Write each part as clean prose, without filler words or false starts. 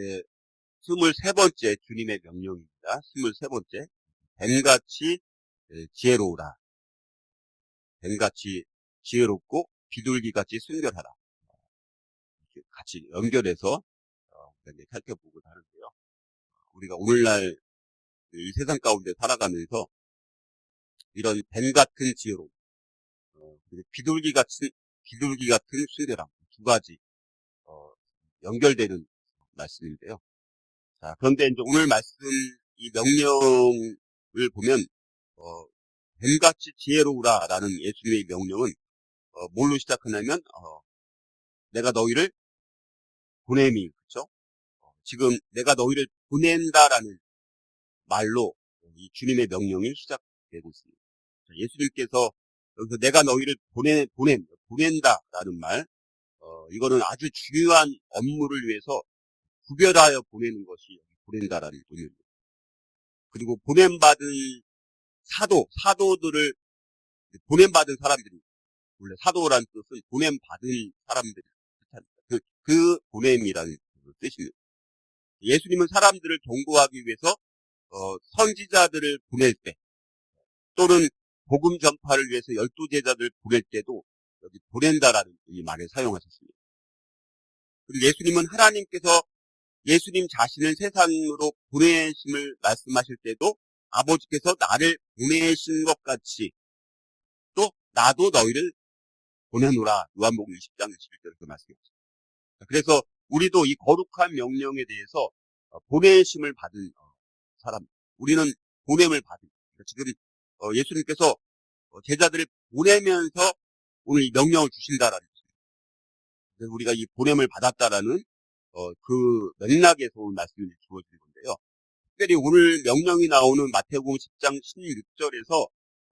네, 23번째 주님의 명령입니다. 23번째. 뱀같이 지혜로우라. 뱀같이 지혜롭고 비둘기같이 순결하라. 이렇게 같이 연결해서 살펴보고 하는데요. 우리가 오늘날 이 세상 가운데 살아가면서 이런 뱀같은 지혜로움, 그리고 비둘기 같은 순결함, 두 가지 연결되는 말씀인데요. 자, 그런데 이제 오늘 말씀 이 명령을 보면 뱀같이 지혜로우라라는 예수님의 명령은 뭘로 시작하냐면 내가 너희를 보냄이, 그렇죠? 지금 내가 너희를 보낸다라는 말로 이 주님의 명령이 시작되고 있습니다. 자, 예수님께서 여기서 내가 너희를 보낸다라는 말, 이거는 아주 중요한 업무를 위해서 구별하여 보내는 것이 보낸다라는 의미입니다. 그리고 보냄받은 사도들을 보냄받은 사람들이, 원래 사도라는 뜻은 보냄받은 사람들이 뜻합니다. 그 보냄이라는 뜻입니다. 예수님은 사람들을 경고하기 위해서 선지자들을 보낼 때, 또는 복음 전파를 위해서 12제자들을 보낼 때도 여기 보낸다라는 이 말을 사용하셨습니다. 그리고 예수님은 하나님께서 예수님 자신을 세상으로 보내심을 말씀하실 때도 아버지께서 나를 보내신 것 같이 또 나도 너희를 보내노라. 요한복음 20장 21절 이렇게 말씀하셨습니다. 그래서 우리도 이 거룩한 명령에 대해서 보내심을 받은 사람, 우리는 보냄을 받은, 지금 예수님께서 제자들을 보내면서 오늘 이 명령을 주신다라는 것입니다. 그래서 우리가 이 보냄을 받았다라는 그 맥락에서 오늘 말씀이 주어진 건데요. 특별히 오늘 명령이 나오는 마태복음 10장 16절에서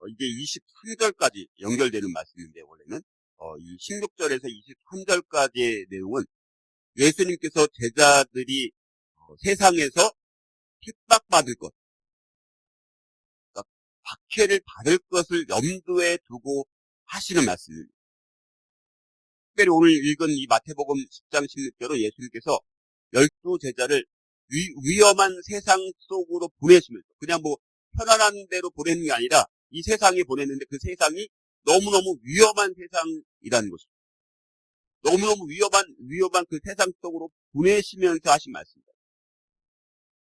이게 23절까지 연결되는 말씀인데, 원래는 이 16절에서 23절까지의 내용은 예수님께서 제자들이 세상에서 핍박받을 것, 그러니까 박해를 받을 것을 염두에 두고 하시는 말씀입니다. 특별히 오늘 읽은 이 마태복음 10장 16절은 예수님께서 12제자를 위험한 세상 속으로 보내시면서, 그냥 뭐 편안한 데로 보내는 게 아니라 이 세상에 보냈는데 그 세상이 너무너무 위험한 세상이라는 것입니다. 너무너무 위험한 그 세상 속으로 보내시면서 하신 말씀입니다.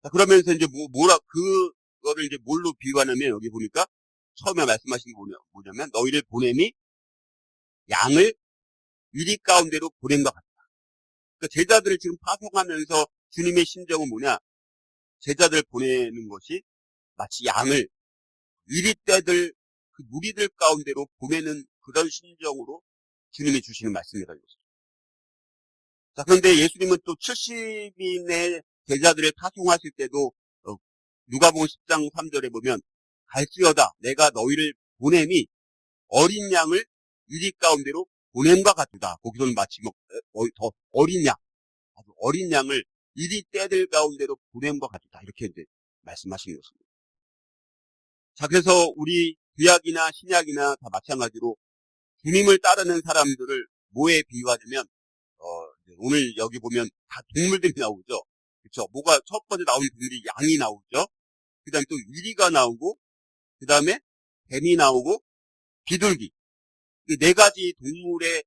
자, 그러면서 이제 그거를 이제 뭘로 비유하냐면, 여기 보니까 처음에 말씀하신 게 뭐냐면 너희를 보냄이 양을 유리 가운데로 보낸 것 같다. 그러니까 제자들을 지금 파송하면서 주님의 심정은 뭐냐? 제자들 보내는 것이 마치 양을 유리떼들, 그 무리들 가운데로 보내는 그런 심정으로 주님이 주시는 말씀이라는 것이죠. 자, 그런데 예수님은 또 70인의 제자들을 파송하실 때도 누가복음 10장 3절에 보면 갈지어다 내가 너희를 보냄이 어린 양을 유리 가운데로 보냄과 같다. 거기서는 마치 더 어린 양, 아주 어린 양을 유리 떼들 가운데로 보냄과 같다. 이렇게 이제 말씀하신 것입니다. 자, 그래서 우리 구약이나 신약이나 다 마찬가지로 주님을 따르는 사람들을 뭐에 비유하냐면, 오늘 여기 보면 다 동물들이 나오죠. 그렇죠? 뭐가 첫 번째 나오는 동물이 양이 나오죠. 그 다음에 또 유리가 나오고, 그 다음에 뱀이 나오고, 비둘기. 이 네 가지 동물의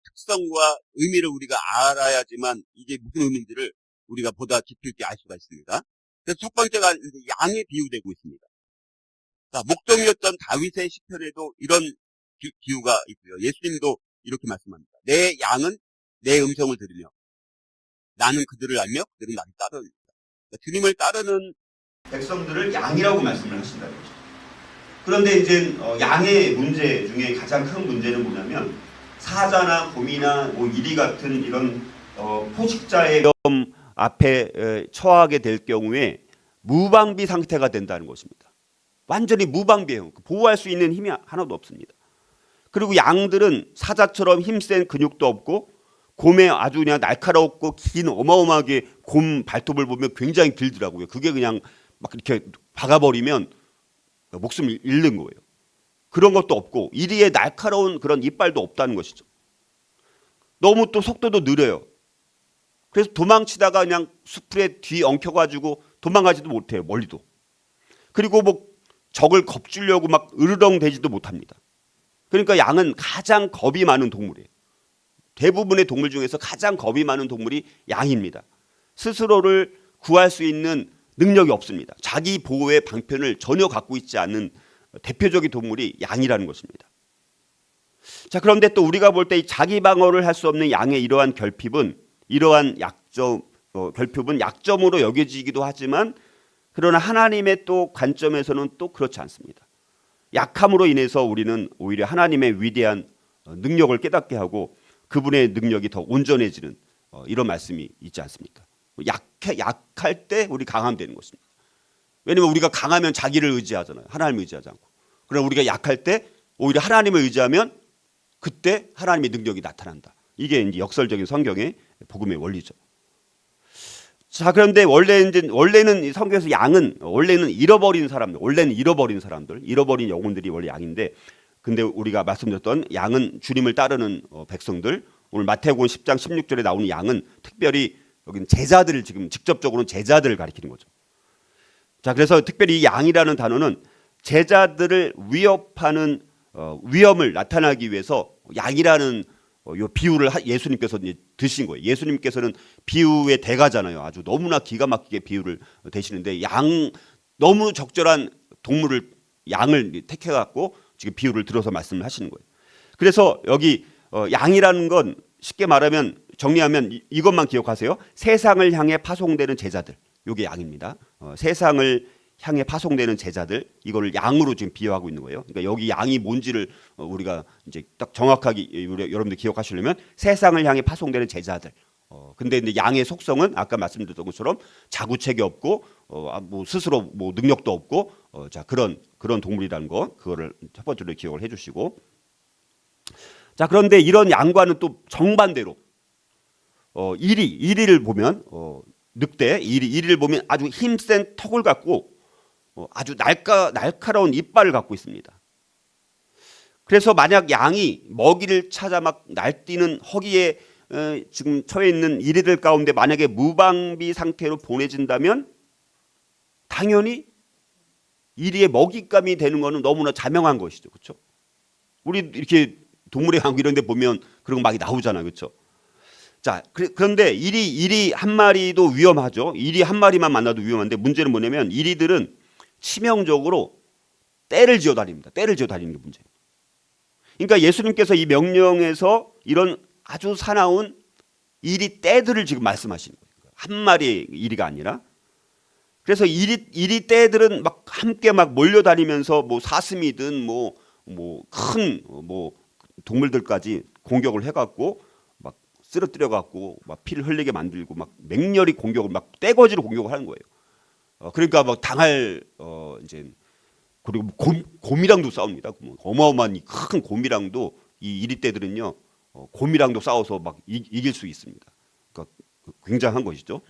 특성과 의미를 우리가 알아야지만 이게 무슨 의미인지를 우리가 보다 깊이 있게 알 수가 있습니다. 그래서 첫 번째가 양에 비유되고 있습니다. 자, 목동이었던 다윗의 시편에도 이런 비유가 있고요. 예수님도 이렇게 말씀합니다. 내 양은 내 음성을 들으며 나는 그들을 알며 그들은 나를 따르는 것이다. 그러니까 주님을 따르는 백성들을 양이라고 말씀을 하신다는 거죠. 그런데 이제 양의 문제 중에 가장 큰 문제는 뭐냐면 사자나 곰이나 뭐 이리 같은 이런 포식자의 위험 앞에 처하게 될 경우에 무방비 상태가 된다는 것입니다. 완전히 무방비해요. 보호할 수 있는 힘이 하나도 없습니다. 그리고 양들은 사자처럼 힘센 근육도 없고 곰의 아주 그냥 날카롭고 긴 어마어마하게 곰 발톱을 보면 굉장히 길더라고요. 그게 그냥 막 이렇게 박아버리면 목숨을 잃는 거예요. 그런 것도 없고 이리의 날카로운 그런 이빨도 없다는 것이죠. 너무 또 속도도 느려요. 그래서 도망치다가 그냥 수풀에 뒤 엉켜가지고 도망가지도 못해요. 멀리도. 그리고 뭐 적을 겁주려고 막 으르렁대지도 못합니다. 그러니까 양은 가장 겁이 많은 동물이에요. 대부분의 동물 중에서 가장 겁이 많은 동물이 양입니다. 스스로를 구할 수 있는 능력이 없습니다. 자기 보호의 방편을 전혀 갖고 있지 않은 대표적인 동물이 양이라는 것입니다. 자, 그런데 또 우리가 볼 때 자기 방어를 할 수 없는 양의 이러한 결핍은 결핍은 약점으로 여겨지기도 하지만 그러나 하나님의 또 관점에서는 또 그렇지 않습니다. 약함으로 인해서 우리는 오히려 하나님의 위대한 능력을 깨닫게 하고 그분의 능력이 더 온전해지는 이런 말씀이 있지 않습니까? 약할 때 우리 강하면 되는 것입니다. 왜냐하면 우리가 강하면 자기를 의지하잖아요. 하나님을 의지하지 않고. 그러나 우리가 약할 때 오히려 하나님을 의지하면 그때 하나님의 능력이 나타난다. 이게 이제 역설적인 성경의 복음의 원리죠. 자, 그런데 원래는 성경에서 양은 원래는 잃어버린 사람들, 잃어버린 영혼들이 원래 양인데, 근데 우리가 말씀드렸던 양은 주님을 따르는 백성들, 오늘 마태복음 10장 16절에 나오는 양은 특별히 여기는 제자들을 지금 직접적으로는 제자들을 가리키는 거죠. 자, 그래서 특별히 이 양이라는 단어는 제자들을 위협하는 위험을 나타나기 위해서 양이라는 요 비유를 예수님께서 드신 거예요. 예수님께서는 비유의 대가잖아요. 아주 너무나 기가 막히게 비유를 대시는데 너무 적절한 동물을 양을 택해 갖고 지금 비유를 들어서 말씀을 하시는 거예요. 그래서 여기 양이라는 건 쉽게 말하면 정리하면 이것만 기억하세요. 세상을 향해 파송되는 제자들. 이게 양입니다. 세상을 향해 파송되는 제자들, 이거를 양으로 지금 비유하고 있는 거예요. 그러니까 여기 양이 뭔지를 우리가 이제 딱 정확하게 여러분들 기억하시려면 세상을 향해 파송되는 제자들. 근데 이제 양의 속성은 아까 말씀드렸던 것처럼 자구책이 없고 뭐 스스로 뭐 능력도 없고 자 그런 동물이라는 거, 그거를 첫 번째로 기억을 해주시고. 자, 그런데 이런 양과는 또 정반대로 이리를 보면 늑대 이리를 보면 아주 힘센 턱을 갖고 아주 날카로운 이빨을 갖고 있습니다. 그래서 만약 양이 먹이를 찾아 막 날뛰는 허기에 지금 처해 있는 이리들 가운데 만약에 무방비 상태로 보내진다면 당연히 이리의 먹잇감이 되는 것은 너무나 자명한 것이죠. 그렇죠? 우리 이렇게 동물의 왕국 이런 데 보면 그런 거 많이 나오잖아요. 그렇죠? 자, 그런데 이리 한 마리도 위험하죠. 이리 한 마리만 만나도 위험한데 문제는 뭐냐면 이리들은 치명적으로 떼를 지어 다닙니다. 떼를 지어 다니는 게 문제예요. 그러니까 예수님께서 이 명령에서 이런 아주 사나운 이리 떼들을 지금 말씀하시는 거예요. 한 마리의 이리가 아니라. 그래서 이리 떼들은 막 함께 막 몰려다니면서 뭐 사슴이든 뭐 큰 동물들까지 공격을 해갖고 막 쓰러뜨려 갖고 막 피를 흘리게 만들고 막 맹렬히 공격을 막 떼거지로 공격을 하는 거예요. 그러니까 막 당할 이제 그리고 곰이랑도 싸웁니다. 어마어마한 큰 곰이랑도 이 이리떼들은요 곰이랑도 싸워서 막 이길 수 있습니다. 그러니까 굉장한 것이죠.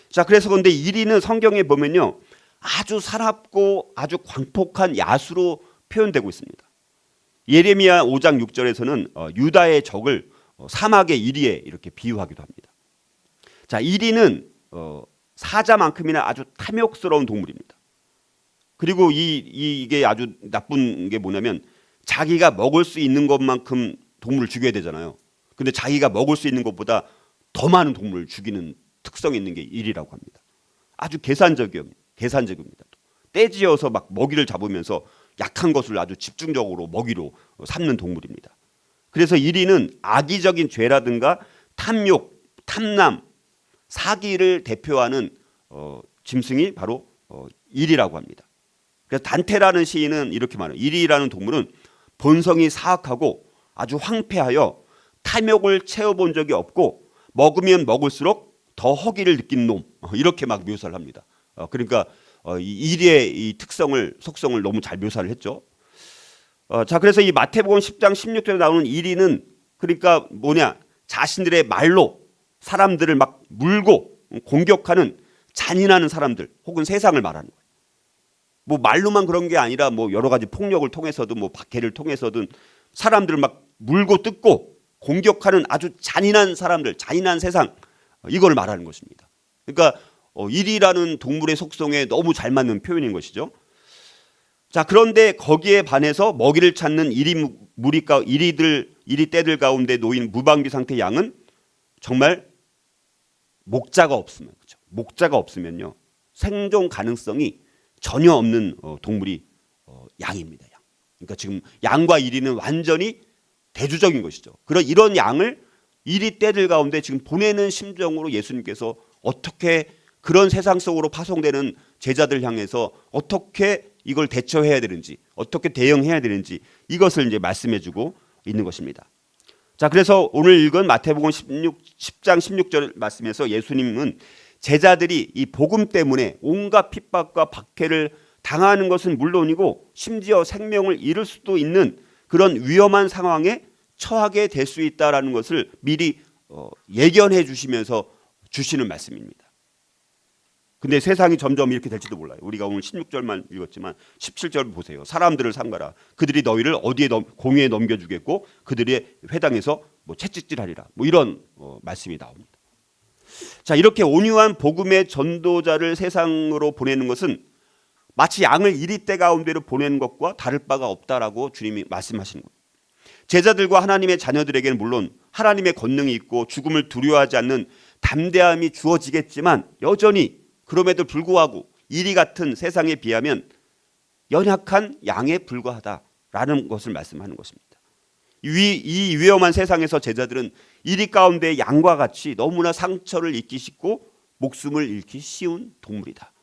자, 그래서 근데 이리는 성경에 보면요 아주 사납고 아주 광폭한 야수로 표현되고 있습니다. 예레미야 5장 6절에서는 유다의 적을 사막의 이리에 이렇게 비유하기도 합니다. 자, 이리는 사자만큼이나 아주 탐욕스러운 동물입니다. 그리고 이게 아주 나쁜 게 뭐냐면 자기가 먹을 수 있는 것만큼 동물을 죽여야 되잖아요. 근데 자기가 먹을 수 있는 것보다 더 많은 동물을 죽이는 특성이 있는 게 이리라고 합니다. 아주 계산적입니다. 떼지어서 막 먹이를 잡으면서 약한 것을 아주 집중적으로 먹이로 삼는 동물입니다. 그래서 이리는 악의적인 죄라든가 탐욕, 탐남, 사기를 대표하는 짐승이 바로 이리라고 합니다. 그래서 단테라는 시인은 이렇게 말해요. 이리라는 동물은 본성이 사악하고 아주 황폐하여 탐욕을 채워본 적이 없고 먹으면 먹을수록 더 허기를 느낀 놈, 이렇게 막 묘사를 합니다. 그러니까 이 이리의 이 속성을 너무 잘 묘사를 했죠. 자, 그래서 이 마태복음 10장 16절에 나오는 이리는 그러니까 뭐냐, 자신들의 말로 사람들을 막 물고 공격하는 잔인한 사람들 혹은 세상을 말하는 거예요. 뭐 말로만 그런 게 아니라 뭐 여러 가지 폭력을 통해서든 뭐 박해를 통해서든 사람들을 막 물고 뜯고 공격하는 아주 잔인한 사람들, 잔인한 세상, 이걸 말하는 것입니다. 그러니까 일이라는 동물의 속성에 너무 잘 맞는 표현인 것이죠. 자, 그런데 거기에 반해서 먹이를 찾는 이리 떼들 가운데 놓인 무방비 상태 양은 정말 목자가 없으면, 그렇죠? 목자가 없으면요, 생존 가능성이 전혀 없는 동물이 양입니다. 양. 그러니까 지금 양과 이리는 완전히 대조적인 것이죠. 이런 양을 이리 떼들 가운데 지금 보내는 심정으로 예수님께서 어떻게 그런 세상 속으로 파송되는 제자들 향해서 어떻게 이걸 대처해야 되는지, 어떻게 대응해야 되는지 이것을 이제 말씀해주고 있는 것입니다. 자, 그래서 오늘 읽은 마태복음 10장 16절 말씀에서 예수님은 제자들이 이 복음 때문에 온갖 핍박과 박해를 당하는 것은 물론이고 심지어 생명을 잃을 수도 있는 그런 위험한 상황에 처하게 될 수 있다라는 것을 미리 예견해 주시면서 주시는 말씀입니다. 근데 세상이 점점 이렇게 될지도 몰라요. 우리가 오늘 16절만 읽었지만 17절 보세요. 사람들을 삼가라. 그들이 너희를 어디에 공회에 넘겨주겠고 그들의 회당에서 채찍질하리라. 이런 말씀이 나옵니다. 자, 이렇게 온유한 복음의 전도자를 세상으로 보내는 것은 마치 양을 이리떼 가운데로 보내는 것과 다를 바가 없다라고 주님이 말씀하시는 거예요. 제자들과 하나님의 자녀들에게는 물론 하나님의 권능이 있고 죽음을 두려워하지 않는 담대함이 주어지겠지만 여전히 그럼에도 불구하고 이리 같은 세상에 비하면 연약한 양에 불과하다라는 것을 말씀하는 것입니다. 이 위험한 세상에서 제자들은 이리 가운데 양과 같이 너무나 상처를 입기 쉽고 목숨을 잃기 쉬운 동물이다.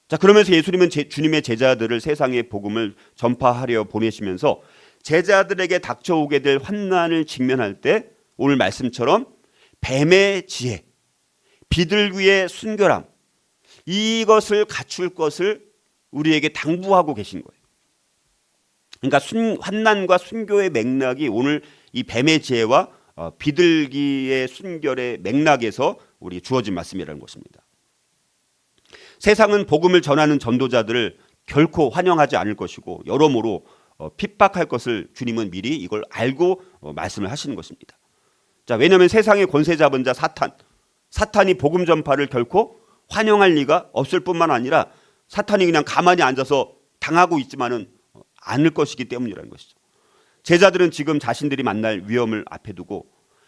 자, 그러면서 예수님은 주님의 제자들을 세상의 복음을 전파하려 보내시면서 제자들에게 닥쳐오게 될 환난을 직면할 때 오늘 말씀처럼 뱀의 지혜, 비둘기의 순결함, 이것을 갖출 것을 우리에게 당부하고 계신 거예요. 그러니까 환난과 순교의 맥락이 오늘 이 뱀의 지혜와 비둘기의 순결의 맥락에서 우리 주어진 말씀이라는 것입니다. 세상은 복음을 전하는 전도자들을 결코 환영하지 않을 것이고 여러모로 핍박할 것을 주님은 미리 이걸 알고 말씀을 하시는 것입니다. 자, 왜냐하면 세상의 권세 잡은 자 사탄이 복음 전파를 결코 환영할 리가 없을 뿐만 아니라 사탄이 그냥 가만히 앉아서 당하고 있지만은 않을 것이기 때문이라는 것이죠. 제자들은 지금 자신들이 만날 위험을 앞에 두고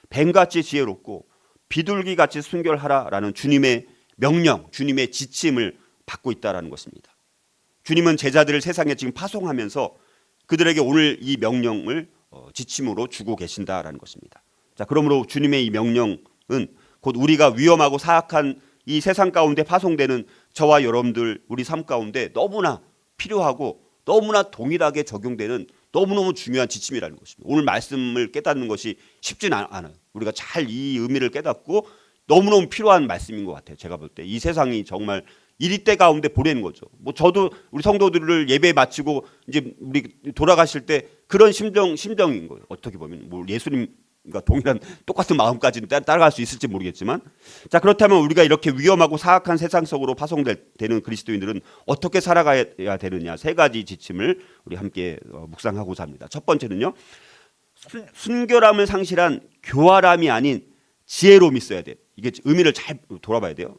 뱀같이 지혜롭고 비둘기같이 순결하라라는 주님의 명령, 주님의 지침을 받고 있다라는 것입니다. 주님은 제자들을 세상에 지금 파송하면서 그들에게 오늘 이 명령을 지침으로 주고 계신다라는 것입니다. 자, 그러므로 주님의 이 명령은 곧 우리가 위험하고 사악한 이 세상 가운데 파송되는 저와 여러분들 우리 삶 가운데 너무나 필요하고 너무나 동일하게 적용되는 너무너무 중요한 지침이라는 것입니다. 오늘 말씀을 깨닫는 것이 쉽지는 않아요. 우리가 잘 이 의미를 깨닫고 너무너무 필요한 말씀인 것 같아요. 제가 볼 때 이 세상이 정말 이리때 가운데 보내는 거죠. 저도 우리 성도들을 예배 마치고 이제 우리 돌아가실 때 그런 심정인 거예요. 어떻게 보면 예수님과 동일한 똑같은 마음까지는 따라갈 수 있을지 모르겠지만, 자, 그렇다면 우리가 이렇게 위험하고 사악한 세상 속으로 파송되는 그리스도인들은 어떻게 살아가야 되느냐, 세 가지 지침을 우리 함께 묵상하고자 합니다. 첫 번째는요, 순결함을 상실한 교활함이 아닌 지혜로움이 있어야 돼요. 이게 의미를 잘 돌아봐야 돼요.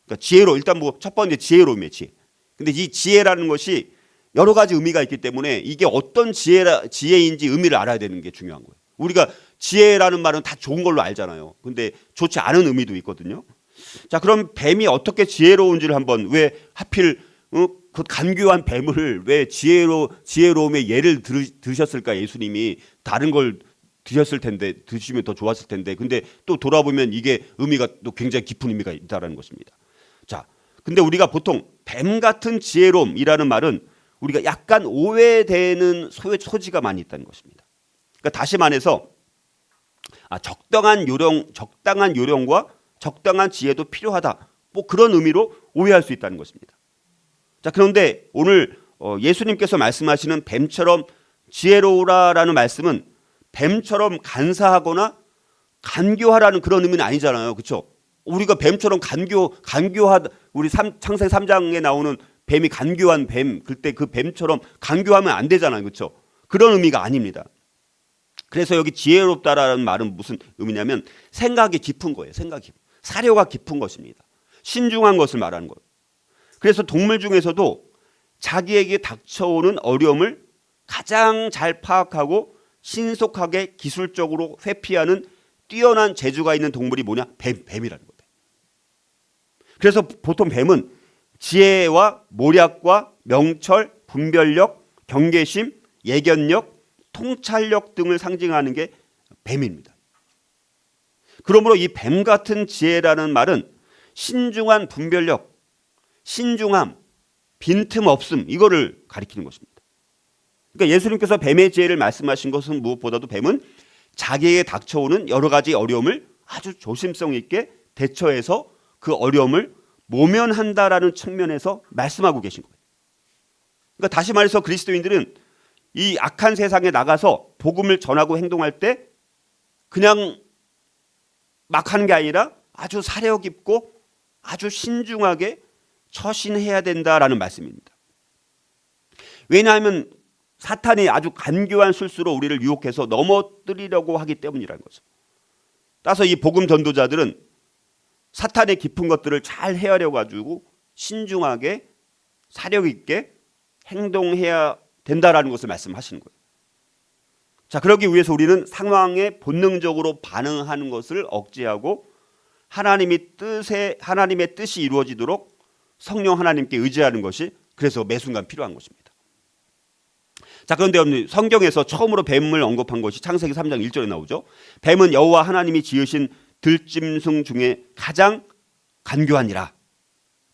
그러니까 일단 첫 번째 지혜로움이에요. 지혜. 근데 이 지혜라는 것이 여러 가지 의미가 있기 때문에 이게 어떤 지혜인지 의미를 알아야 되는 게 중요한 거예요. 우리가 지혜라는 말은 다 좋은 걸로 알잖아요. 근데 좋지 않은 의미도 있거든요. 자, 그럼 뱀이 어떻게 지혜로운지를 한번, 왜 하필 그 간교한 뱀을 왜 지혜로움의 예를 드셨을까? 예수님이 다른 걸 드셨을 텐데, 드시면 더 좋았을 텐데. 근데 또 돌아보면 이게 의미가 또 굉장히 깊은 의미가 있다라는 것입니다. 자, 근데 우리가 보통 뱀 같은 지혜로움이라는 말은 우리가 약간 오해되는 소지가 많이 있다는 것입니다. 그러니까 다시 말해서 적당한 요령과 적당한 지혜도 필요하다. 그런 의미로 오해할 수 있다는 것입니다. 자, 그런데 오늘 예수님께서 말씀하시는 뱀처럼 지혜로우라라는 말씀은 뱀처럼 간사하거나 간교하라는 그런 의미는 아니잖아요. 그렇죠? 우리가 뱀처럼 간교하다, 우리 창세기 3장에 나오는 뱀이 간교한 뱀, 그때 그 뱀처럼 간교하면 안 되잖아요. 그렇죠? 그런 의미가 아닙니다. 그래서 여기 지혜롭다라는 말은 무슨 의미냐면 생각이 깊은 거예요. 생각이 사려가 깊은 것입니다. 신중한 것을 말하는 거예요. 그래서 동물 중에서도 자기에게 닥쳐오는 어려움을 가장 잘 파악하고 신속하게 기술적으로 회피하는 뛰어난 재주가 있는 동물이 뭐냐? 뱀이라는 거예요. 그래서 보통 뱀은 지혜와 모략과 명철, 분별력, 경계심, 예견력, 통찰력 등을 상징하는 게 뱀입니다. 그러므로 이 뱀 같은 지혜라는 말은 신중한 분별력, 신중함, 빈틈없음 이거를 가리키는 것입니다. 그러니까 예수님께서 뱀의 지혜를 말씀하신 것은 무엇보다도 뱀은 자기에게 닥쳐오는 여러 가지 어려움을 아주 조심성 있게 대처해서 그 어려움을 모면한다라는 측면에서 말씀하고 계신 거예요. 그러니까 다시 말해서 그리스도인들은 이 악한 세상에 나가서 복음을 전하고 행동할 때 그냥 막 하는 게 아니라 아주 사려 깊고 아주 신중하게 처신해야 된다라는 말씀입니다. 왜냐하면 사탄이 아주 간교한 술수로 우리를 유혹해서 넘어뜨리려고 하기 때문이라는 거죠. 따라서 이 복음 전도자들은 사탄의 깊은 것들을 잘 헤아려 가지고 신중하게 사력 있게 행동해야 된다라는 것을 말씀하시는 거예요. 자, 그러기 위해서 우리는 상황에 본능적으로 반응하는 것을 억제하고 하나님의 뜻이 이루어지도록 성령 하나님께 의지하는 것이 그래서 매 순간 필요한 것입니다. 자, 그런데 여러분 성경에서 처음으로 뱀을 언급한 것이 창세기 3장 1절에 나오죠. 뱀은 여호와 하나님이 지으신 들짐승 중에 가장 간교하니라.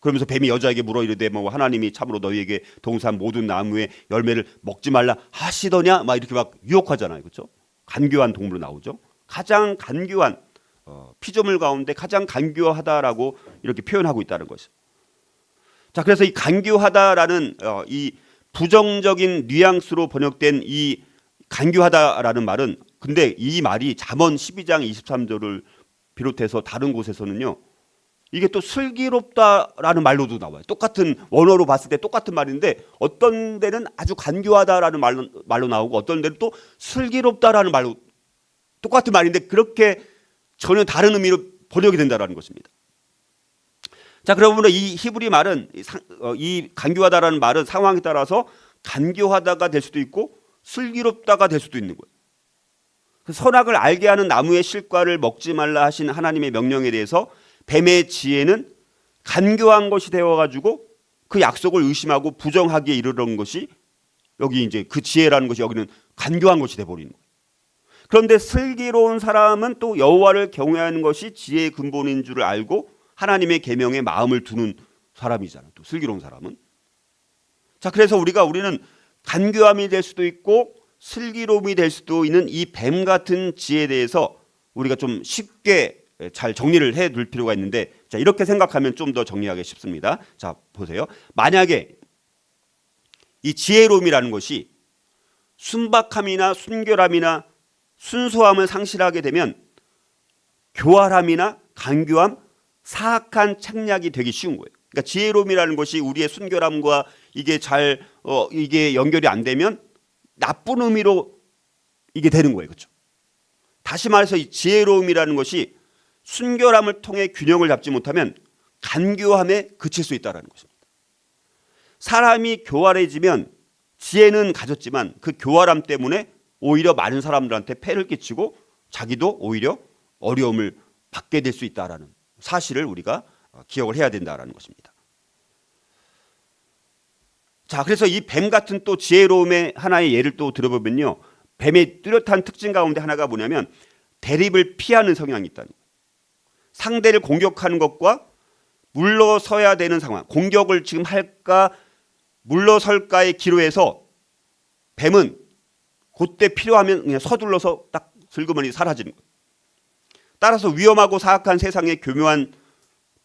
그러면서 뱀이 여자에게 물어 이르되 뭐 하나님이 참으로 너희에게 동산 모든 나무의 열매를 먹지 말라 하시더냐 막 이렇게 막 유혹하잖아요. 그렇죠? 간교한 동물로 나오죠. 가장 간교한 피조물 가운데 가장 간교하다라고 이렇게 표현하고 있다는 것이죠. 자, 그래서 이 간교하다라는 이 부정적인 뉘앙스로 번역된 이 간교하다라는 말은 근데 이 말이 잠언 12장 23절을 비롯해서 다른 곳에서는요. 이게 또 슬기롭다라는 말로도 나와요. 똑같은 원어로 봤을 때 똑같은 말인데 어떤 데는 아주 간교하다라는 말로 나오고 어떤 데는 또 슬기롭다라는 말로 똑같은 말인데 그렇게 전혀 다른 의미로 번역이 된다라는 것입니다. 자, 그러면 이 히브리 말은 이 간교하다라는 말은 상황에 따라서 간교하다가 될 수도 있고 슬기롭다가 될 수도 있는 거예요. 선악을 알게 하는 나무의 실과를 먹지 말라 하신 하나님의 명령에 대해서 뱀의 지혜는 간교한 것이 되어가지고 그 약속을 의심하고 부정하기에 이르는 것이 여기 이제 그 지혜라는 것이 여기는 간교한 것이 되어버리는 거예요. 그런데 슬기로운 사람은 또 여호와를 경외하는 것이 지혜의 근본인 줄을 알고 하나님의 계명에 마음을 두는 사람이잖아요. 또 슬기로운 사람은. 자, 그래서 우리는 간교함이 될 수도 있고 슬기로움이 될 수도 있는 이 뱀 같은 지혜에 대해서 우리가 좀 쉽게 잘 정리를 해둘 필요가 있는데 자, 이렇게 생각하면 좀 더 정리하기 쉽습니다. 자, 보세요. 만약에 이 지혜로움이라는 것이 순박함이나 순결함이나 순수함을 상실하게 되면 교활함이나 간교함, 사악한 책략이 되기 쉬운 거예요. 그러니까 지혜로움이라는 것이 우리의 순결함과 이게 이게 연결이 안 되면 나쁜 의미로 이게 되는 거예요. 그렇죠? 다시 말해서 이 지혜로움이라는 것이 순결함을 통해 균형을 잡지 못하면 간교함에 그칠 수 있다는 것입니다. 사람이 교활해지면 지혜는 가졌지만 그 교활함 때문에 오히려 많은 사람들한테 폐를 끼치고 자기도 오히려 어려움을 받게 될 수 있다는 사실을 우리가 기억을 해야 된다는 것입니다. 자, 그래서 이 뱀 같은 또 지혜로움의 하나의 예를 또 들어보면요. 뱀의 뚜렷한 특징 가운데 하나가 뭐냐면 대립을 피하는 성향이 있다는 거예요. 상대를 공격하는 것과 물러서야 되는 상황, 공격을 지금 할까 물러설까의 기로에서 뱀은 그때 필요하면 그냥 서둘러서 딱 슬그머니 사라지는 거예요. 따라서 위험하고 사악한 세상의 교묘한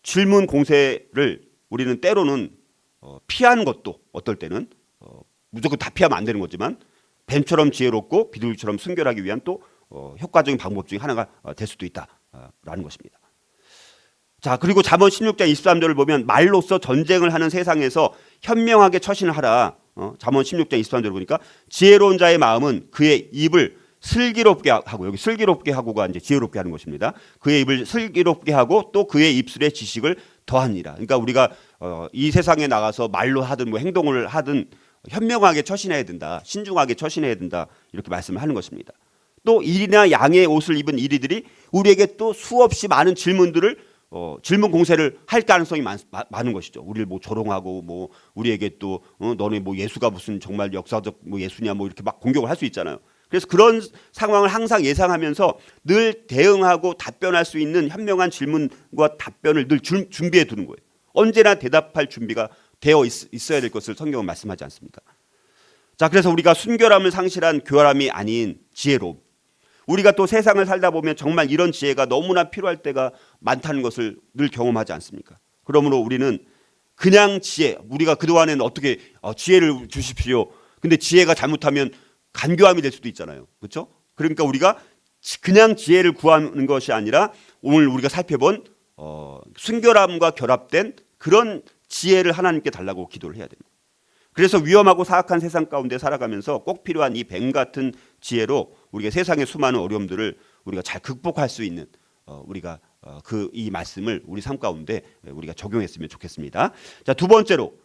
질문 공세를 우리는 때로는 피하는 것도 어떨 때는 무조건 다 피하면 안 되는 거지만 뱀처럼 지혜롭고 비둘기처럼 순결하기 위한 또 효과적인 방법 중에 하나가 될 수도 있다라는 것입니다. 자, 그리고 잠언 16장 23절을 보면 말로써 전쟁을 하는 세상에서 현명하게 처신을 하라. 잠언 16장 23절을 보니까 지혜로운 자의 마음은 그의 입을 슬기롭게 하고, 여기 슬기롭게 하고가 이제 지혜롭게 하는 것입니다. 그의 입을 슬기롭게 하고 또 그의 입술에 지식을 더하니라. 그러니까 우리가 이 세상에 나가서 말로 하든 뭐 행동을 하든 현명하게 처신해야 된다, 신중하게 처신해야 된다, 이렇게 말씀을 하는 것입니다. 또 일이나 양의 옷을 입은 이리들이 우리에게 또 수없이 많은 질문들을 질문 공세를 할 가능성이 많은 것이죠. 우리를 뭐 조롱하고 뭐 우리에게 또 너네 뭐 예수가 무슨 정말 역사적 뭐 예수냐 뭐 이렇게 막 공격을 할 수 있잖아요. 그래서 그런 상황을 항상 예상하면서 늘 대응하고 답변할 수 있는 현명한 질문과 답변을 늘 준비해 두는 거예요. 언제나 대답할 준비가 되어 있어야 될 것을 성경은 말씀하지 않습니까? 자, 그래서 우리가 순결함을 상실한 교활함이 아닌 지혜로움. 우리가 또 세상을 살다 보면 정말 이런 지혜가 너무나 필요할 때가 많다는 것을 늘 경험하지 않습니까? 그러므로 우리는 그냥 지혜, 우리가 그동안에는 어떻게 지혜를 주십시오. 근데 지혜가 잘못하면 간교함이 될 수도 있잖아요. 그렇죠? 그러니까 우리가 그냥 지혜를 구하는 것이 아니라 오늘 우리가 살펴본 순결함과 결합된 그런 지혜를 하나님께 달라고 기도를 해야 됩니다. 그래서 위험하고 사악한 세상 가운데 살아가면서 꼭 필요한 이 뱀 같은 지혜로 우리가 세상의 수많은 어려움들을 우리가 잘 극복할 수 있는 우리가 이 말씀을 우리 삶 가운데 우리가 적용했으면 좋겠습니다. 자, 두 번째로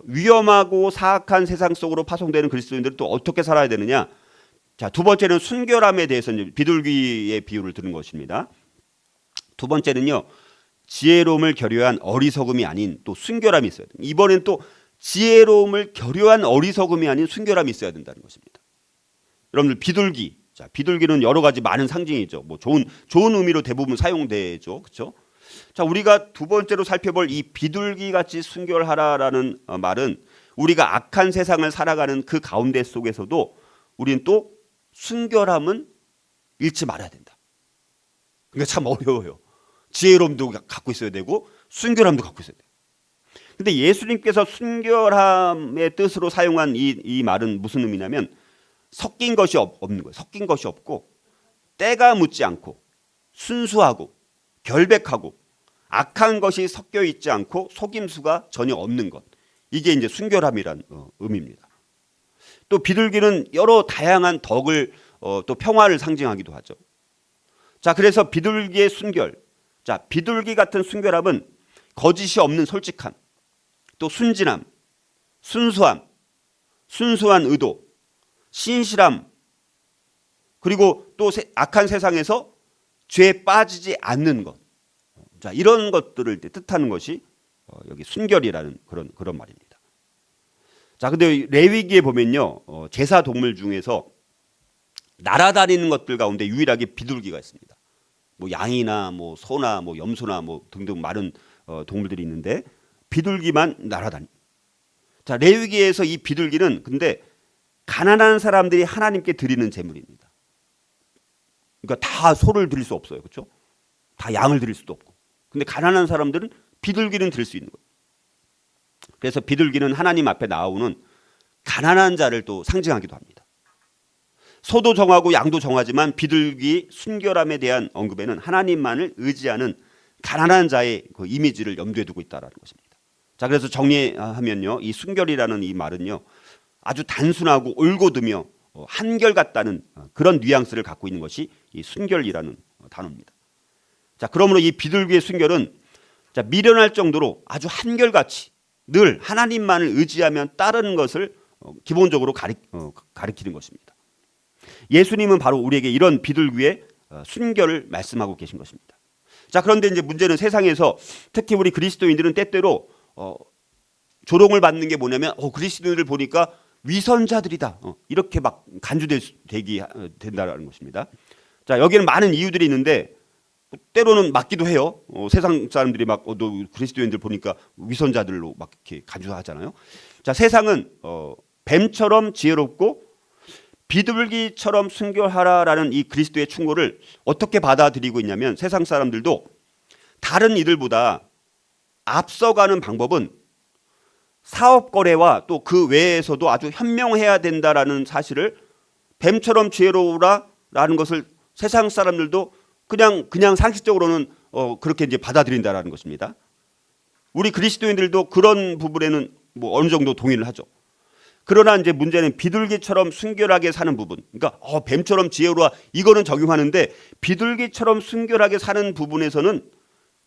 위험하고 사악한 세상 속으로 파송되는 그리스도인들은 또 어떻게 살아야 되느냐? 자, 두 번째는 순결함에 대해서 비둘기의 비유를 드는 것입니다. 두 번째는요, 지혜로움을 결여한 어리석음이 아닌 또 순결함이 있어야 됩니다. 이번엔 또 지혜로움을 결여한 어리석음이 아닌 순결함이 있어야 된다는 것입니다. 여러분들 비둘기, 자, 비둘기는 여러 가지 많은 상징이죠. 뭐 좋은 의미로 대부분 사용되죠, 그렇죠? 자, 우리가 두 번째로 살펴볼 이 비둘기 같이 순결하라라는 말은 우리가 악한 세상을 살아가는 그 가운데 속에서도 우리는 또 순결함은 잃지 말아야 된다. 그러니까 참 어려워요. 지혜로움도 갖고 있어야 되고 순결함도 갖고 있어야 돼요. 근데 예수님께서 순결함의 뜻으로 사용한 이 말은 무슨 의미냐면 섞인 것이 없는 거예요. 섞인 것이 없고 때가 묻지 않고 순수하고 결백하고 악한 것이 섞여 있지 않고 속임수가 전혀 없는 것. 이게 이제 순결함이란 의미입니다. 또 비둘기는 여러 다양한 덕을 또 평화를 상징하기도 하죠. 자, 그래서 비둘기의 순결. 자, 비둘기 같은 순결함은 거짓이 없는 솔직함, 또 순진함, 순수함, 순수한 의도, 신실함, 그리고 또 악한 세상에서 죄에 빠지지 않는 것. 자, 이런 것들을 뜻하는 것이 여기 순결이라는 그런 말입니다. 자, 근데 레위기에 보면요, 제사 동물 중에서 날아다니는 것들 가운데 유일하게 비둘기가 있습니다. 뭐 양이나 뭐 소나 뭐 염소나 뭐 등등 많은 동물들이 있는데 비둘기만 날아다닙니다. 자, 레위기에서 이 비둘기는 근데 가난한 사람들이 하나님께 드리는 제물입니다. 그러니까 다 소를 드릴 수 없어요, 그렇죠? 다 양을 드릴 수도 없고. 근데 가난한 사람들은 비둘기는 드릴 수 있는 거예요. 그래서 비둘기는 하나님 앞에 나오는 가난한 자를 또 상징하기도 합니다. 소도 정하고 양도 정하지만 비둘기 순결함에 대한 언급에는 하나님만을 의지하는 가난한 자의 그 이미지를 염두에 두고 있다는 것입니다. 자, 그래서 정리하면요, 이 순결이라는 이 말은요, 아주 단순하고 올곧으며 한결같다는 그런 뉘앙스를 갖고 있는 것이 이 순결이라는 단어입니다. 자, 그러므로 이 비둘기의 순결은 자, 미련할 정도로 아주 한결같이 늘 하나님만을 의지하며 따르는 것을 기본적으로 가리키는 것입니다. 예수님은 바로 우리에게 이런 비둘기의 순결을 말씀하고 계신 것입니다. 자, 그런데 이제 문제는 세상에서 특히 우리 그리스도인들은 때때로 조롱을 받는 게 뭐냐면 그리스도인들 보니까 위선자들이다, 이렇게 막 된다는 것입니다. 자, 여기는 많은 이유들이 있는데 때로는 맞기도 해요. 세상 사람들이 막 너 그리스도인들 보니까 위선자들로 막 이렇게 간주하잖아요. 자, 세상은 뱀처럼 지혜롭고 비둘기처럼 순결하라라는 이 그리스도의 충고를 어떻게 받아들이고 있냐면 세상 사람들도 다른 이들보다 앞서가는 방법은 사업 거래와 또 그 외에서도 아주 현명해야 된다라는 사실을 뱀처럼 지혜로우라라는 것을 세상 사람들도 그냥 상식적으로는 그렇게 이제 받아들인다라는 것입니다. 우리 그리스도인들도 그런 부분에는 뭐 어느 정도 동의를 하죠. 그러나 이제 문제는 비둘기처럼 순결하게 사는 부분. 그러니까 뱀처럼 지혜로워 이거는 적용하는데 비둘기처럼 순결하게 사는 부분에서는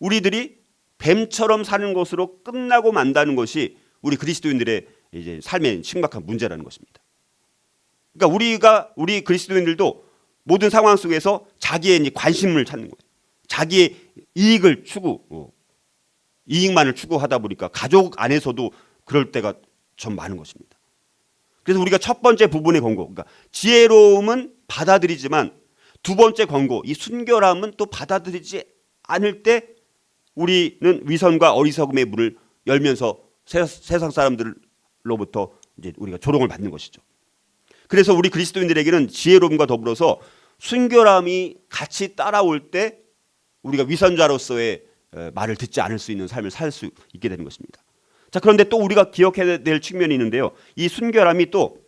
우리들이 뱀처럼 사는 것으로 끝나고 만다는 것이 우리 그리스도인들의 이제 삶의 심각한 문제라는 것입니다. 그러니까 우리 그리스도인들도 모든 상황 속에서 자기의 이제 관심을 찾는 거예요. 자기의 이익을 이익만을 추구하다 보니까 가족 안에서도 그럴 때가 좀 많은 것입니다. 그래서 우리가 첫 번째 부분의 권고, 그러니까 지혜로움은 받아들이지만 두 번째 권고, 이 순결함은 또 받아들이지 않을 때 우리는 위선과 어리석음의 문을 열면서 세상 사람들로부터 이제 우리가 조롱을 받는 것이죠. 그래서 우리 그리스도인들에게는 지혜로움과 더불어서 순결함이 같이 따라올 때 우리가 위선자로서의 말을 듣지 않을 수 있는 삶을 살 수 있게 되는 것입니다. 자, 그런데 또 우리가 기억해야 될 측면이 있는데요. 이 순결함이 또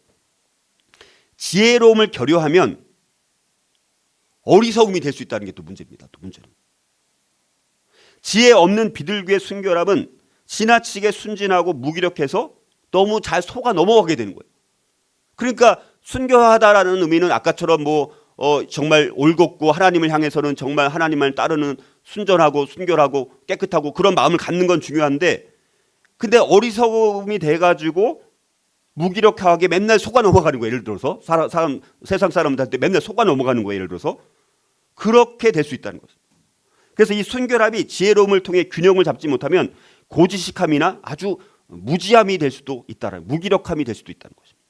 지혜로움을 결여하면 어리석음이 될 수 있다는 게 또 문제입니다. 또 문제는. 지혜 없는 비둘기의 순결함은 지나치게 순진하고 무기력해서 너무 잘 속아 넘어가게 되는 거예요. 그러니까 순결하다라는 의미는 아까처럼 정말 올곧고 하나님을 향해서는 정말 하나님을 따르는 순전하고 순결하고 깨끗하고 그런 마음을 갖는 건 중요한데, 근데 어리석음이 돼가지고 무기력하게 맨날 속아 넘어가는 거예요. 예를 들어서 세상 사람들한테 맨날 속아 넘어가는 거예요. 예를 들어서 그렇게 될 수 있다는 거죠. 그래서 이 순결함이 지혜로움을 통해 균형을 잡지 못하면 고지식함이나 아주 무지함이 될 수도 있다는, 무기력함이 될 수도 있다는 것입니다.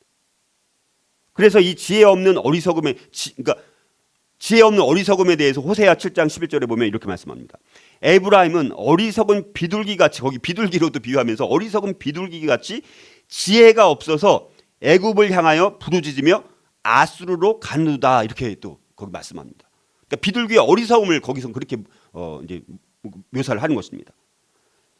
그래서 이 지혜 없는 어리석음에 대해서 호세아 7장 11절에 보면 이렇게 말씀합니다. 에브라임은 어리석은 비둘기같이, 거기 비둘기로도 비유하면서 어리석은 비둘기같이 지혜가 없어서 애굽을 향하여 부르짖으며 아수르로 가누다, 이렇게 또 거기 말씀합니다. 그러니까 비둘기의 어리석음을 거기서 그렇게 이제 묘사를 하는 것입니다.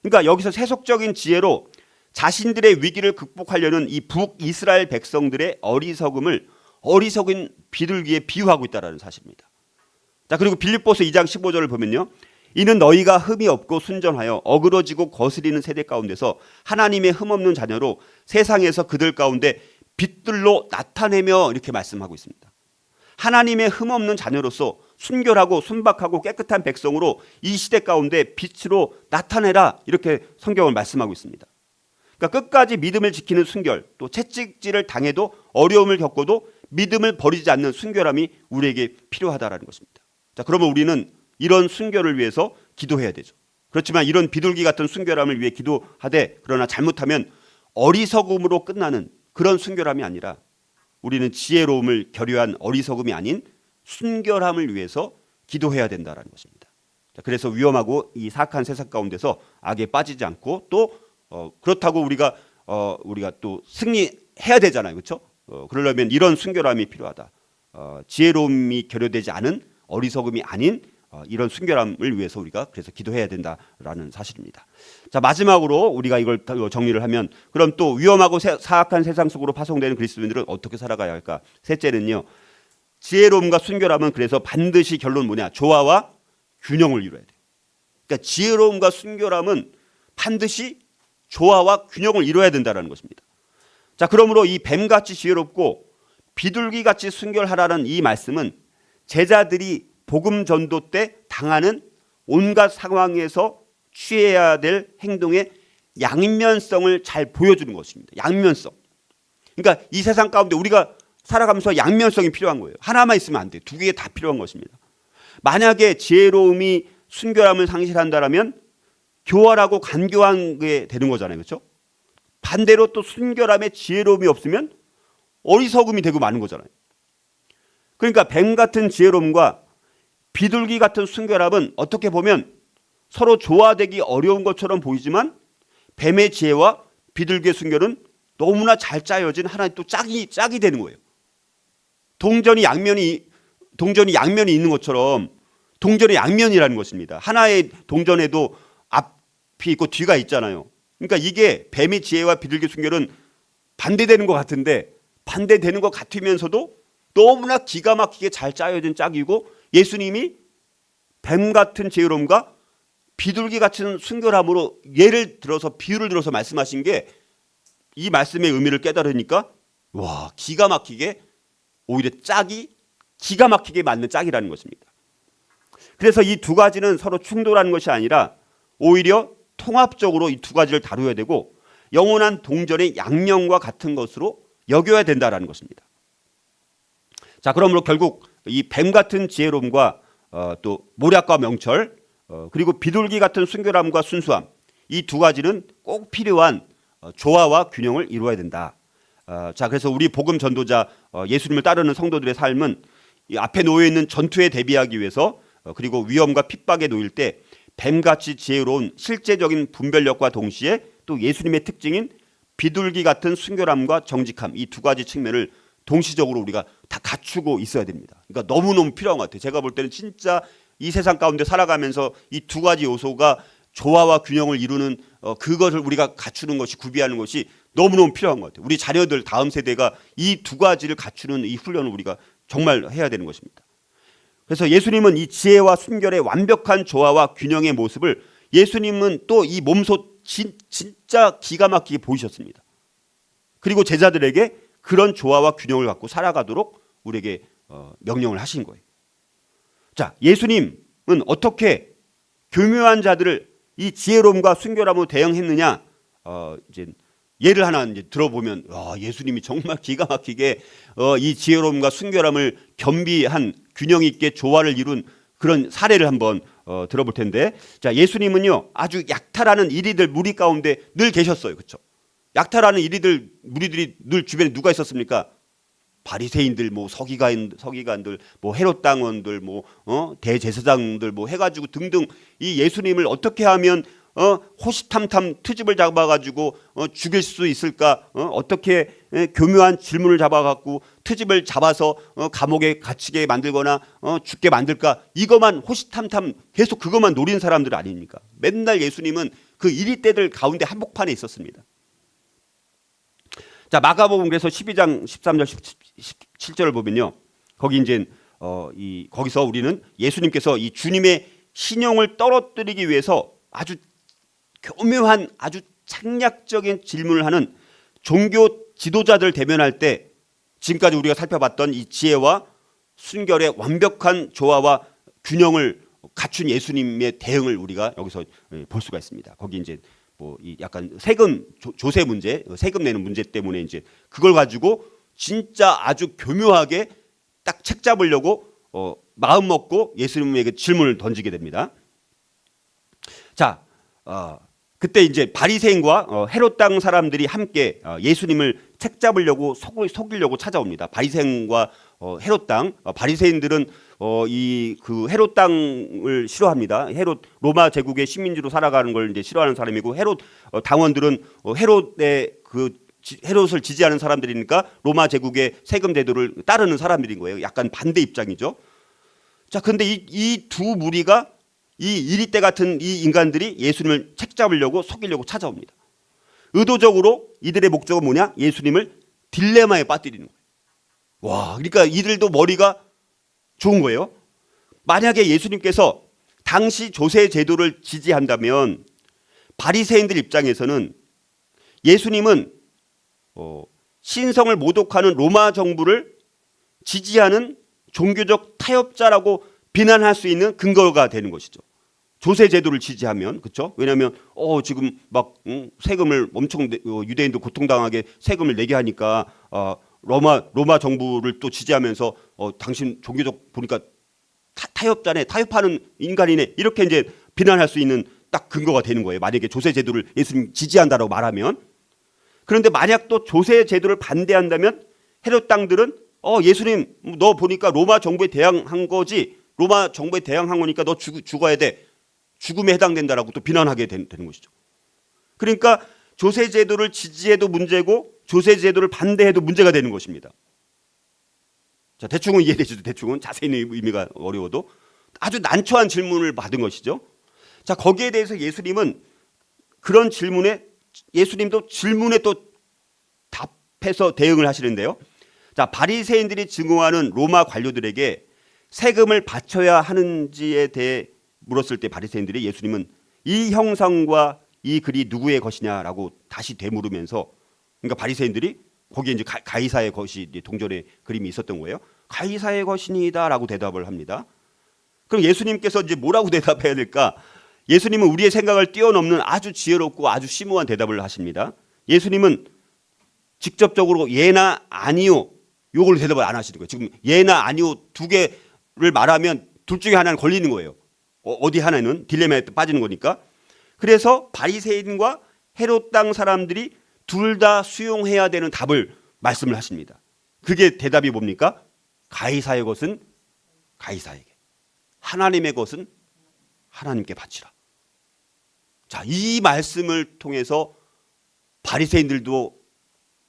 그러니까 여기서 세속적인 지혜로 자신들의 위기를 극복하려는 이 북이스라엘 백성들의 어리석음을 어리석은 비둘기에 비유하고 있다는 사실입니다. 자, 그리고 빌립보서 2장 15절을 보면요. 이는 너희가 흠이 없고 순전하여 어그러지고 거스리는 세대 가운데서 하나님의 흠없는 자녀로 세상에서 그들 가운데 빛들로 나타내며, 이렇게 말씀하고 있습니다. 하나님의 흠없는 자녀로서 순결하고 순박하고 깨끗한 백성으로 이 시대 가운데 빛으로 나타내라, 이렇게 성경을 말씀하고 있습니다. 그러니까 끝까지 믿음을 지키는 순결, 또 채찍질을 당해도 어려움을 겪어도 믿음을 버리지 않는 순결함이 우리에게 필요하다라는 것입니다. 자, 그러면 우리는 이런 순결을 위해서 기도해야 되죠. 그렇지만 이런 비둘기 같은 순결함을 위해 기도하되, 그러나 잘못하면 어리석음으로 끝나는 그런 순결함이 아니라 우리는 지혜로움을 결여한 어리석음이 아닌 순결함을 위해서 기도해야 된다라는 것입니다. 자, 그래서 위험하고 이 사악한 세상 가운데서 악에 빠지지 않고 또 그렇다고 우리가 또 승리해야 되잖아요, 그렇죠? 그러려면 이런 순결함이 필요하다. 지혜로움이 결여되지 않은 어리석음이 아닌 이런 순결함을 위해서 우리가 그래서 기도해야 된다라는 사실입니다. 자, 마지막으로 우리가 이걸 정리를 하면, 그럼 또 위험하고 사악한 세상 속으로 파송되는 그리스도인들은 어떻게 살아가야 할까? 셋째는요, 지혜로움과 순결함은 그래서 반드시 결론 뭐냐? 조화와 균형을 이루어야 돼요. 그러니까 지혜로움과 순결함은 반드시 조화와 균형을 이루어야 된다는 것입니다. 자, 그러므로 이 뱀같이 지혜롭고 비둘기같이 순결하라는 이 말씀은 제자들이 복음 전도 때 당하는 온갖 상황에서 취해야 될 행동의 양면성을 잘 보여주는 것입니다. 양면성. 그러니까 이 세상 가운데 우리가 살아가면서 양면성이 필요한 거예요. 하나만 있으면 안 돼요. 두 개 다 필요한 것입니다. 만약에 지혜로움이 순결함을 상실한다라면 교활하고 간교한 게 되는 거잖아요, 그렇죠? 반대로 또 순결함에 지혜로움이 없으면 어리석음이 되고 마는 거잖아요. 그러니까 뱀 같은 지혜로움과 비둘기 같은 순결함은 어떻게 보면 서로 조화되기 어려운 것처럼 보이지만 뱀의 지혜와 비둘기의 순결은 너무나 잘 짜여진 하나의 또 짝이 되는 거예요. 동전이 양면이 있는 것처럼 동전의 양면이라는 것입니다. 하나의 동전에도 앞이 있고 뒤가 있잖아요. 그러니까 이게 뱀의 지혜와 비둘기 순결은 반대되는 것 같은데, 반대되는 것 같으면서도 너무나 기가 막히게 잘 짜여진 짝이고, 예수님이 뱀 같은 지혜로움과 비둘기 같은 순결함으로 비유를 들어서 말씀하신 게 이 말씀의 의미를 깨달으니까 와, 기가 막히게 오히려 짝이 기가 막히게 맞는 짝이라는 것입니다. 그래서 이 두 가지는 서로 충돌하는 것이 아니라 오히려 통합적으로 이 두 가지를 다루어야 되고 영원한 동전의 양면과 같은 것으로 여겨야 된다라는 것입니다. 자, 그러므로 결국 이 뱀 같은 지혜로움과 또 모략과 명철 그리고 비둘기 같은 순결함과 순수함, 이 두 가지는 꼭 필요한 조화와 균형을 이루어야 된다. 자, 그래서 우리 복음 전도자 예수님을 따르는 성도들의 삶은 이 앞에 놓여 있는 전투에 대비하기 위해서 그리고 위험과 핍박에 놓일 때 뱀같이 지혜로운 실제적인 분별력과 동시에 또 예수님의 특징인 비둘기 같은 순결함과 정직함, 이 두 가지 측면을 동시적으로 우리가 다 갖추고 있어야 됩니다. 그러니까 너무너무 필요한 것 같아요. 제가 볼 때는 진짜 이 세상 가운데 살아가면서 이 두 가지 요소가 조화와 균형을 이루는 그것을 우리가 갖추는 것이, 구비하는 것이 너무너무 필요한 것 같아요. 우리 자녀들 다음 세대가 이 두 가지를 갖추는 이 훈련을 우리가 정말 해야 되는 것입니다. 그래서 예수님은 이 지혜와 순결의 완벽한 조화와 균형의 모습을 예수님은 또 이 몸소 진짜 기가 막히게 보이셨습니다. 그리고 제자들에게 그런 조화와 균형을 갖고 살아가도록 우리에게 명령을 하신 거예요. 자, 예수님은 어떻게 교묘한 자들을 이 지혜로움과 순결함으로 대응했느냐? 이제 예를 하나 이제 들어보면 예수님이 정말 기가 막히게 이 지혜로움과 순결함을 겸비한 균형 있게 조화를 이룬 그런 사례를 한번 들어볼 텐데, 자, 예수님은요 아주 약탈하는 이리들 무리 가운데 늘 계셨어요, 그렇죠? 약탈하는 이리들 무리들이 늘 주변에 누가 있었습니까? 바리새인들, 뭐 서기관들, 뭐 헤롯 당원들, 뭐 대제사장들, 뭐 해가지고 등등 이 예수님을 어떻게 하면 호시탐탐 트집을 잡아가지고 죽일 수 있을까? 어떻게 교묘한 질문을 잡아갖고 트집을 잡아서 감옥에 갇히게 만들거나 죽게 만들까? 이것만 호시탐탐 계속 그것만 노린 사람들 아닙니까? 맨날 예수님은 그 이리떼들 가운데 한복판에 있었습니다. 자, 마가복음 그래서 12장 13절 17절을 보면요, 거기 이제 거기서 우리는 예수님께서 이 주님의 신용을 떨어뜨리기 위해서 아주 교묘한 아주 창략적인 질문을 하는 종교 지도자들 대면할 때 지금까지 우리가 살펴봤던 이 지혜와 순결의 완벽한 조화와 균형을 갖춘 예수님의 대응을 우리가 여기서 볼 수가 있습니다. 거기 이제 뭐 이 약간 세금 조세 문제, 세금 내는 문제 때문에 이제 그걸 가지고 진짜 아주 교묘하게 딱 책 잡으려고 마음 먹고 예수님에게 질문을 던지게 됩니다. 자, 그때 이제 바리새인과 헤롯 땅 사람들이 함께 예수님을 책 잡으려고 속이려고 찾아옵니다. 바리새인과 헤롯 땅, 바리새인들은 이 그 헤롯 땅을 싫어합니다. 헤롯 로마 제국의 식민지로 살아가는 걸 이제 싫어하는 사람이고, 헤롯 당원들은 헤롯을 지지하는 사람들이니까 로마 제국의 세금 제도를 따르는 사람들인 거예요. 약간 반대 입장이죠. 자, 근데 이 두 무리가 이 이리떼 같은 이 인간들이 예수님을 책 잡으려고 속이려고 찾아옵니다. 의도적으로 이들의 목적은 뭐냐? 예수님을 딜레마에 빠뜨리는 거예요. 와, 그러니까 이들도 머리가 좋은 거예요. 만약에 예수님께서 당시 조세 제도를 지지한다면 바리새인들 입장에서는 예수님은 신성을 모독하는 로마 정부를 지지하는 종교적 타협자라고 비난할 수 있는 근거가 되는 것이죠. 조세 제도를 지지하면, 그렇죠? 왜냐하면 지금 막 세금을 엄청 유대인도 고통당하게 세금을 내게 하니까 로마 정부를 또 지지하면서 당신 종교적 보니까 타협자네, 타협하는 인간이네, 이렇게 이제 비난할 수 있는 딱 근거가 되는 거예요. 만약에 조세 제도를 예수님 지지한다라고 말하면. 그런데 만약 또 조세 제도를 반대한다면 헤롯 땅들은 예수님 너 보니까 로마 정부에 대항한 거지, 로마 정부에 대항한 거니까 너 죽어야 돼, 죽음에 해당된다라고 또 비난하게 되는 것이죠. 그러니까 조세 제도를 지지해도 문제고 조세 제도를 반대해도 문제가 되는 것입니다. 자, 대충은 이해되죠. 대충은 자세히 의미가 어려워도 아주 난처한 질문을 받은 것이죠. 자, 거기에 대해서 예수님은 그런 질문에 예수님도 질문에 또 답해서 대응을 하시는데요. 자, 바리새인들이 증오하는 로마 관료들에게 세금을 바쳐야 하는지에 대해 물었을 때 바리새인들이 예수님은 이 형상과 이 글이 누구의 것이냐라고 다시 되물으면서, 그러니까 바리새인들이 거기에 이제 가이사의 것이 이제 동전의 그림이 있었던 거예요. 가이사의 것이니다라고 대답을 합니다. 그럼 예수님께서 이제 뭐라고 대답해야 될까? 예수님은 우리의 생각을 뛰어넘는 아주 지혜롭고 아주 심오한 대답을 하십니다. 예수님은 직접적으로 예나 아니요 요걸 대답을 안 하시는 거예요. 지금 예나 아니요 두 개를 말하면 둘 중에 하나는 걸리는 거예요. 어디 하나는 딜레마에 빠지는 거니까. 그래서 바리새인과 헤롯 땅 사람들이 둘 다 수용해야 되는 답을 말씀을 하십니다. 그게 대답이 뭡니까? 가이사의 것은 가이사에게, 하나님의 것은 하나님께 바치라. 자, 이 말씀을 통해서 바리새인들도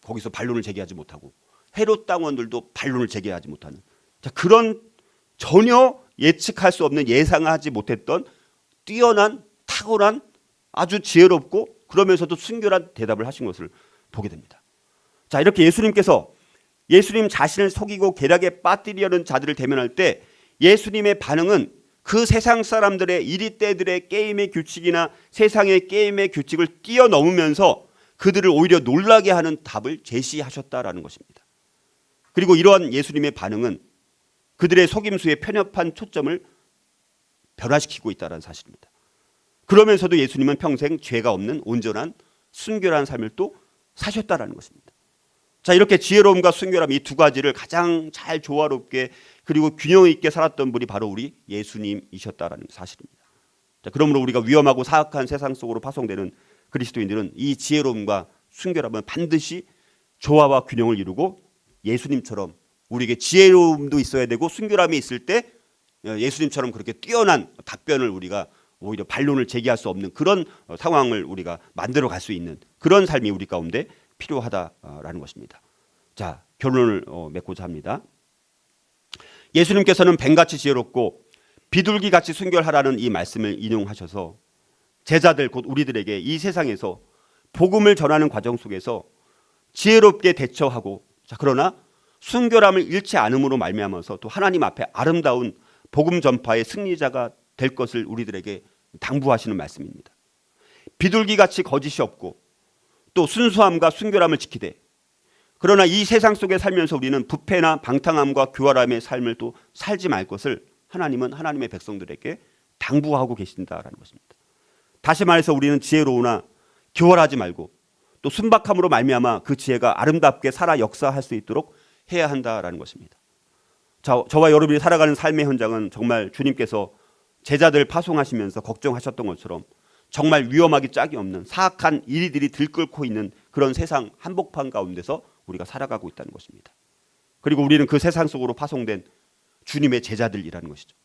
거기서 반론을 제기하지 못하고 헤롯 당원들도 반론을 제기하지 못하는, 자, 그런 전혀 예측할 수 없는, 예상하지 못했던 뛰어난 탁월한 아주 지혜롭고 그러면서도 순결한 대답을 하신 것을 보게 됩니다. 자, 이렇게 예수님께서 예수님 자신을 속이고 계략에 빠뜨리려는 자들을 대면할 때 예수님의 반응은 그 세상 사람들의 이리떼들의 게임의 규칙이나 세상의 게임의 규칙을 뛰어넘으면서 그들을 오히려 놀라게 하는 답을 제시하셨다라는 것입니다. 그리고 이러한 예수님의 반응은 그들의 속임수에 편협한 초점을 변화시키고 있다는 사실입니다. 그러면서도 예수님은 평생 죄가 없는 온전한 순결한 삶을 또 사셨다라는 것입니다. 자, 이렇게 지혜로움과 순결함 이 두 가지를 가장 잘 조화롭게 그리고 균형 있게 살았던 분이 바로 우리 예수님이셨다라는 사실입니다. 자, 그러므로 우리가 위험하고 사악한 세상 속으로 파송되는 그리스도인들은 이 지혜로움과 순결함은 반드시 조화와 균형을 이루고 예수님처럼 우리에게 지혜로움도 있어야 되고 순결함이 있을 때 예수님처럼 그렇게 뛰어난 답변을 우리가 오히려 반론을 제기할 수 없는 그런 상황을 우리가 만들어 갈 수 있는 그런 삶이 우리 가운데 필요하다라는 것입니다. 자, 결론을 맺고자 합니다. 예수님께서는 뱀같이 지혜롭고 비둘기같이 순결하라는 이 말씀을 인용하셔서 제자들 곧 우리들에게 이 세상에서 복음을 전하는 과정 속에서 지혜롭게 대처하고, 자, 그러나 순결함을 잃지 않음으로 말미암아서 또 하나님 앞에 아름다운 복음 전파의 승리자가 될 것을 우리들에게 당부하시는 말씀입니다. 비둘기같이 거짓이 없고 또 순수함과 순결함을 지키되, 그러나 이 세상 속에 살면서 우리는 부패나 방탕함과 교활함의 삶을 또 살지 말 것을 하나님은 하나님의 백성들에게 당부하고 계신다라는 것입니다. 다시 말해서 우리는 지혜로우나 교활하지 말고 또 순박함으로 말미암아 그 지혜가 아름답게 살아 역사할 수 있도록 해야 한다라는 것입니다. 저와 여러분이 살아가는 삶의 현장은 정말 주님께서 제자들 파송하시면서 걱정하셨던 것처럼 정말 위험하기 짝이 없는 사악한 이리들이 들끓고 있는 그런 세상 한복판 가운데서 우리가 살아가고 있다는 것입니다. 그리고 우리는 그 세상 속으로 파송된 주님의 제자들이라는 것이죠.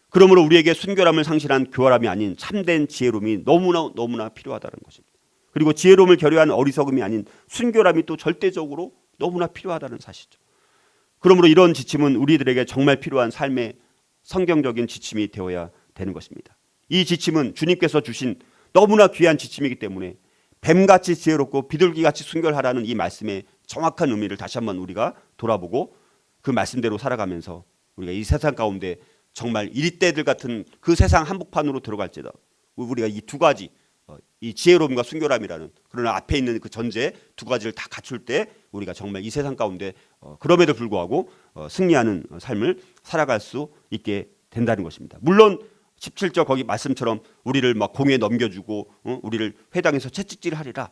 그러므로 우리에게 순결함을 상실한 교활함이 아닌 참된 지혜로움이 너무나 필요하다는 것입니다. 그리고 지혜로움을 결여한 어리석음이 아닌 순결함이 또 절대적으로 너무나 필요하다는 사실이죠. 그러므로 이런 지침은 우리들에게 정말 필요한 삶의 성경적인 지침이 되어야 되는 것입니다. 이 지침은 주님께서 주신 너무나 귀한 지침이기 때문에 뱀같이 지혜롭고 비둘기같이 순결하라는 이 말씀의 정확한 의미를 다시 한번 우리가 돌아보고 그 말씀대로 살아가면서 우리가 이 세상 가운데 정말 이리떼들 같은 그 세상 한복판으로 들어갈지다 우리가 이 두 가지, 이 지혜로움과 순결함이라는, 그러나 앞에 있는 그 전제 두 가지를 다 갖출 때 우리가 정말 이 세상 가운데 그럼에도 불구하고 승리하는 삶을 살아갈 수 있게 된다는 것입니다. 물론 17절 거기 말씀처럼 우리를 막 공에 넘겨주고 우리를 회당에서 채찍질하리라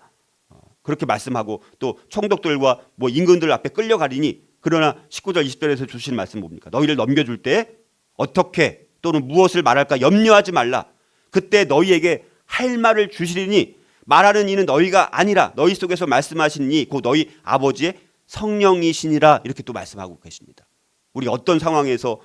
그렇게 말씀하고 또 총독들과 뭐 임금들 앞에 끌려가리니, 그러나 19절 20절에서 주신 말씀 뭡니까? 너희를 넘겨줄 때 어떻게 또는 무엇을 말할까 염려하지 말라. 그때 너희에게 할 말을 주시리니 말하는 이는 너희가 아니라 너희 속에서 말씀하신 이 곧 너희 아버지의 성령이시니라. 이렇게 또 말씀하고 계십니다. 우리 어떤 상황에서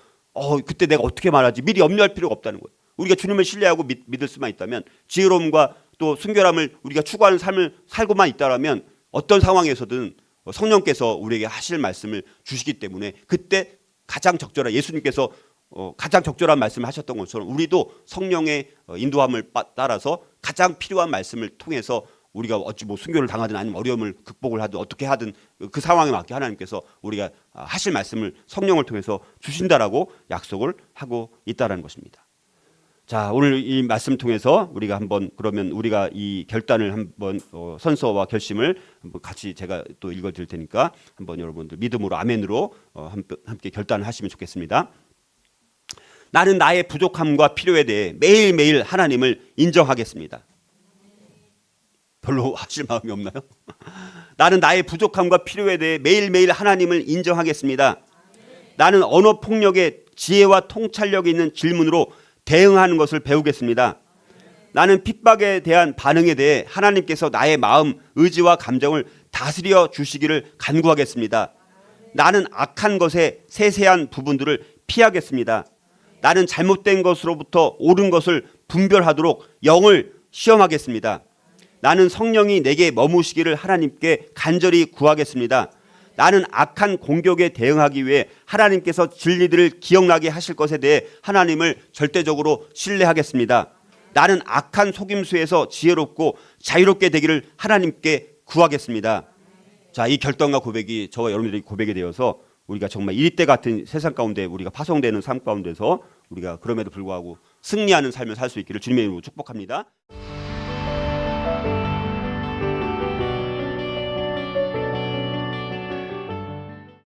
그때 내가 어떻게 말하지 미리 염려할 필요가 없다는 거예요. 우리가 주님을 신뢰하고 믿을 수만 있다면, 지혜로움과 또 순결함을 우리가 추구하는 삶을 살고만 있다라면 어떤 상황에서든 성령께서 우리에게 하실 말씀을 주시기 때문에 그때 가장 적절한, 예수님께서 가장 적절한 말씀을 하셨던 것처럼 우리도 성령의 인도함을 따라서 가장 필요한 말씀을 통해서 우리가 어찌 뭐 순교를 당하든 아니면 어려움을 극복을 하든 어떻게 하든 그 상황에 맞게 하나님께서 우리가 하실 말씀을 성령을 통해서 주신다라고 약속을 하고 있다라는 것입니다. 자, 오늘 이 말씀 통해서 우리가 한번 그러면 우리가 이 결단을 한번 선서와 결심을 한번 같이 제가 또 읽어 드릴 테니까 한번 여러분들 믿음으로 아멘으로 함께 결단을 하시면 좋겠습니다. 나는 나의 부족함과 필요에 대해 매일매일 하나님을 인정하겠습니다. 별로 하실 마음이 없나요? 나는 나의 부족함과 필요에 대해 매일매일 하나님을 인정하겠습니다. 나는 언어 폭력의 지혜와 통찰력이 있는 질문으로 대응하는 것을 배우겠습니다. 나는 핍박에 대한 반응에 대해 하나님께서 나의 마음, 의지와 감정을 다스려 주시기를 간구하겠습니다. 나는 악한 것의 세세한 부분들을 피하겠습니다. 나는 잘못된 것으로부터 옳은 것을 분별하도록 영을 시험하겠습니다. 나는 성령이 내게 머무시기를 하나님께 간절히 구하겠습니다. 나는 악한 공격에 대응하기 위해 하나님께서 진리들을 기억나게 하실 것에 대해 하나님을 절대적으로 신뢰하겠습니다. 나는 악한 속임수에서 지혜롭고 자유롭게 되기를 하나님께 구하겠습니다. 자, 이 결단과 고백이 저와 여러분들이 고백이 되어서 우리가 정말 이때 같은 세상 가운데 우리가 파송되는 삶 가운데서 우리가 그럼에도 불구하고 승리하는 삶을 살 수 있기를 주님의 이름으로 축복합니다.